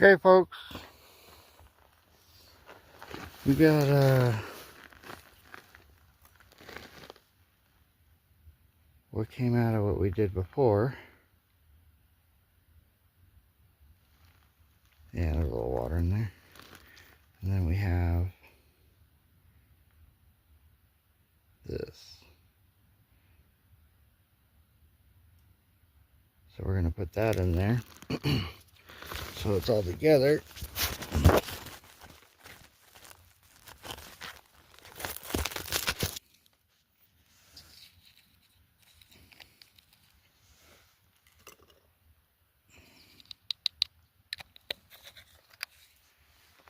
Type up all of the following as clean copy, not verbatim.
Okay, folks, we got what came out of what we did before. Yeah, there's a little water in there. And then we have this. So we're gonna put that in there so it's all together.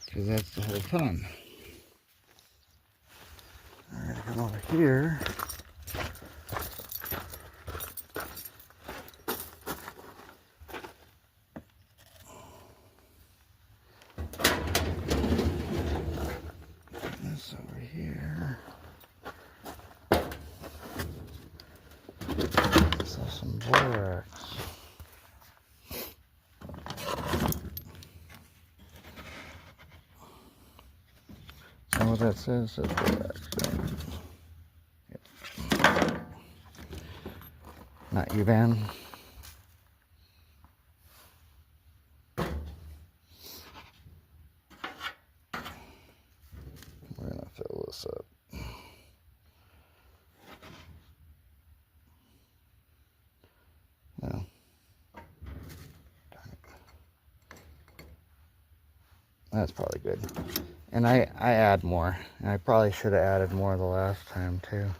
Because that's the whole fun. I'm gonna come over here. This over here. So some borax. Is that what that says? It says borax. Yep. Not you, Van. We're gonna fill this up. No. Darn it. That's probably good. And I add more. And I probably should have added more the last time too.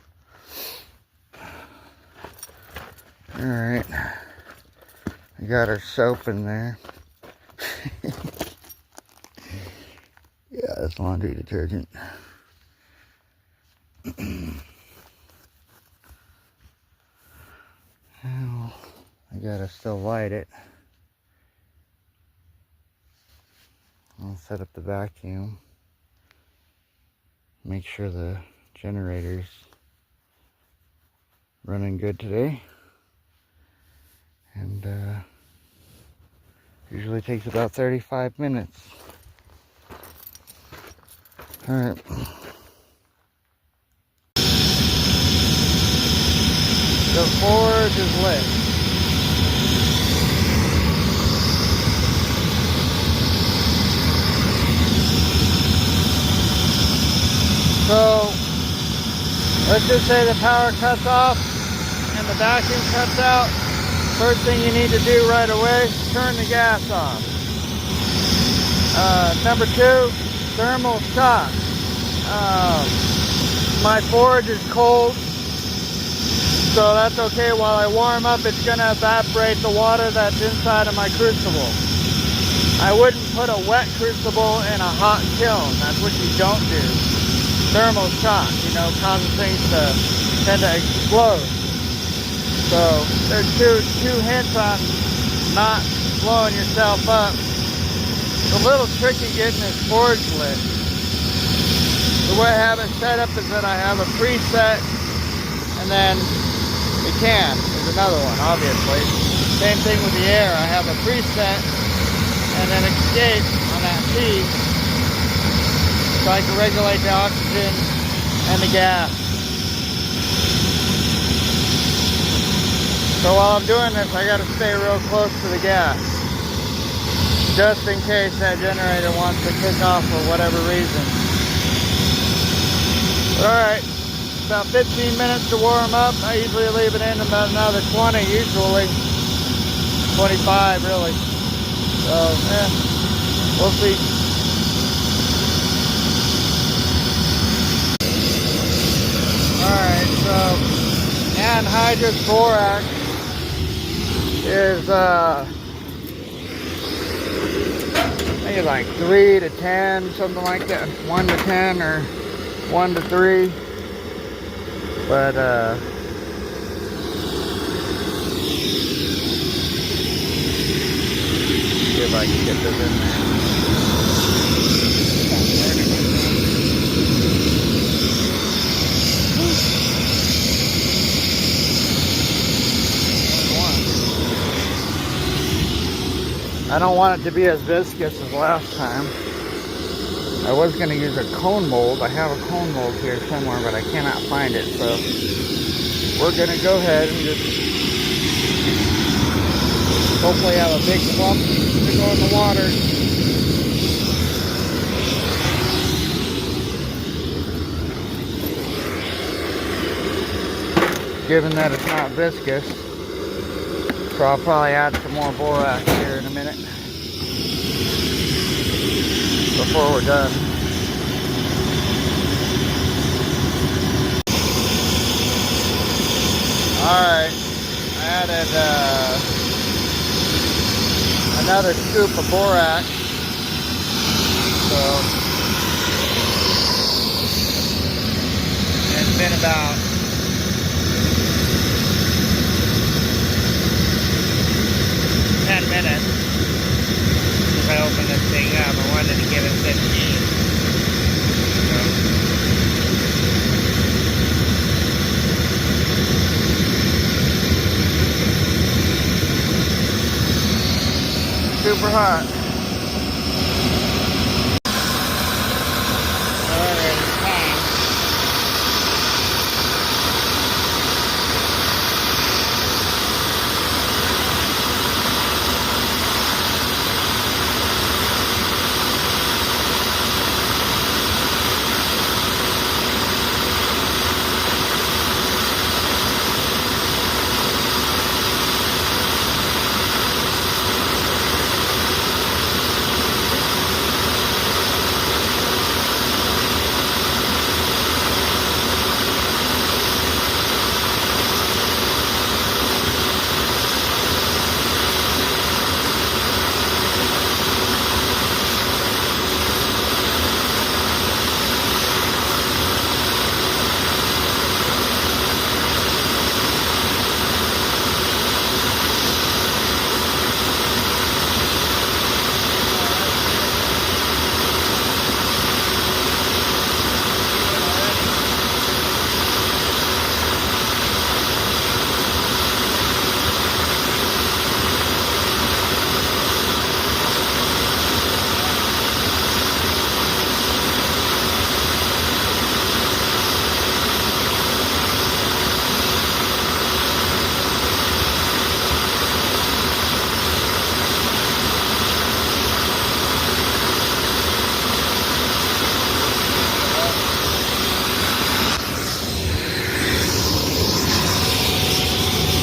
Alright. We got our soap in there. Yeah, it's laundry detergent. Now, I gotta still light it. I'll set up the vacuum. Make sure the generator's running good today. And usually takes about 35 minutes. Alright. The forge is lit. So, let's just say the power cuts off and the vacuum cuts out. First thing you need to do right away, turn the gas off. Number 2, thermal shock. My forge is cold, so that's okay. While I warm up, it's going to evaporate the water that's inside of my crucible. I wouldn't put a wet crucible in a hot kiln. That's what you don't do. Thermal shock, you know, causes things to tend to explode. So there's two hints on not blowing yourself up. It's a little tricky getting this forge lit. The way I have it set up is that I have a preset, and then the can is another one, obviously. Same thing with the air. I have a preset and an escape on that T, so I can regulate the oxygen and the gas. So while I'm doing this, I got to stay real close to the gas, just in case that generator wants to kick off for whatever reason. Alright, about 15 minutes to warm up. I usually leave it in about another 20, usually 25 really. So, we'll see. Alright, so anhydrous borax is I think it's like 3 to 10, something like that. 1 to 10 or 1 to 3. But see if I can get this in there. I don't want it to be as viscous as last time. I was going to use a cone mold. I have a cone mold here somewhere, but I cannot find it. So we're going to go ahead and just hopefully have a big clump to go in the water. Given that it's not viscous, so I'll probably add some more borax here in a minute before we're done. Alright, I added another scoop of borax, so it's been about 10 minutes since I opened this thing up. I wanted to give it 15. Super hot. Alright, it's time.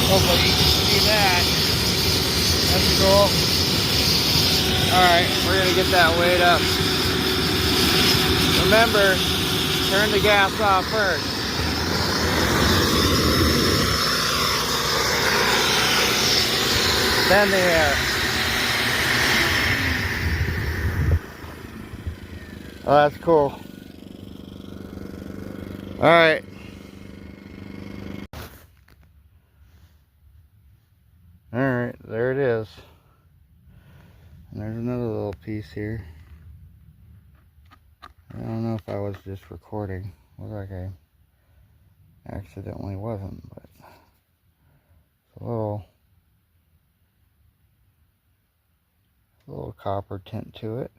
Hopefully you can see that. That's cool. Alright, we're going to get that weighed up. Remember, turn the gas off first. Then the air. Oh, that's cool. Alright. Alright, there it is. And there's another little piece here. I don't know if I was just recording. Looks like I accidentally wasn't, but it's a little copper tint to it.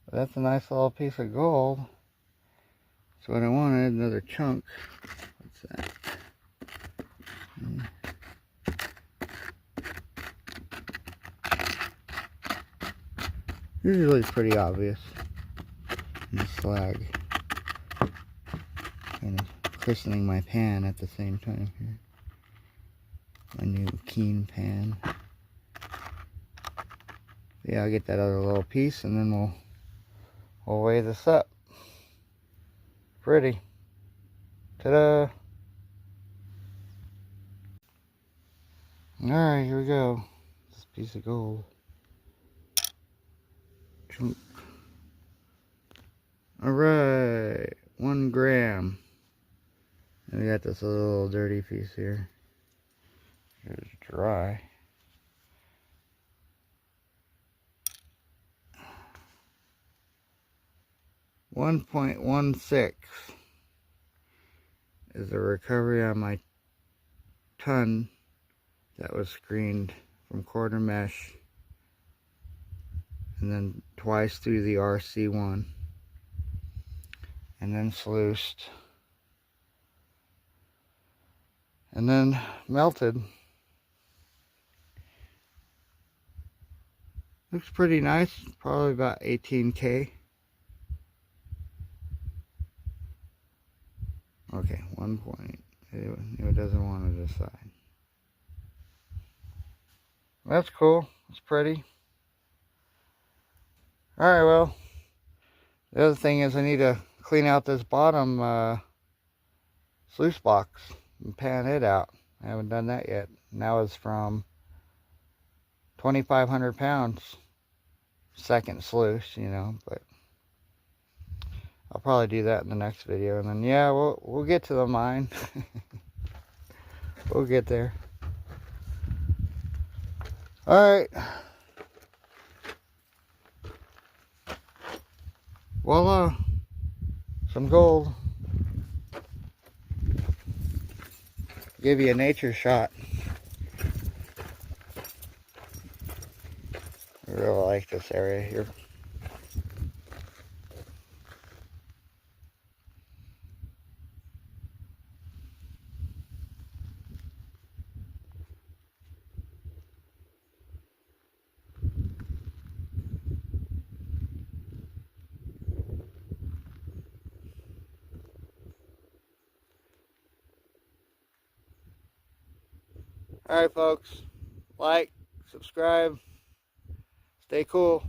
But that's a nice little piece of gold. That's what I wanted, another chunk. What's that? Usually it's pretty obvious in the slag. Kind of christening my pan at the same time here. My new Keen pan. Yeah, I'll get that other little piece and then we'll weigh this up. Pretty. Ta-da! Alright, here we go. This piece of gold. Chunk. Alright, 1 gram. And we got this little dirty piece here. It's dry. .16 is the recovery on my ton that was screened from quarter mesh, and then twice through the RC1, and then sluiced, and then melted. Looks pretty nice, probably about 18K. Okay, 1 point. It doesn't want to decide. That's cool. It's pretty. Alright, well, the other thing is I need to clean out this bottom sluice box and pan it out. I haven't done that yet. And that was from 2,500 pounds. Second sluice, you know, but I'll probably do that in the next video. And then, yeah, we'll get to the mine. We'll get there. Alright. Voila. Some gold. Give you a nature shot. I really like this area here. Alright folks, like, subscribe, stay cool.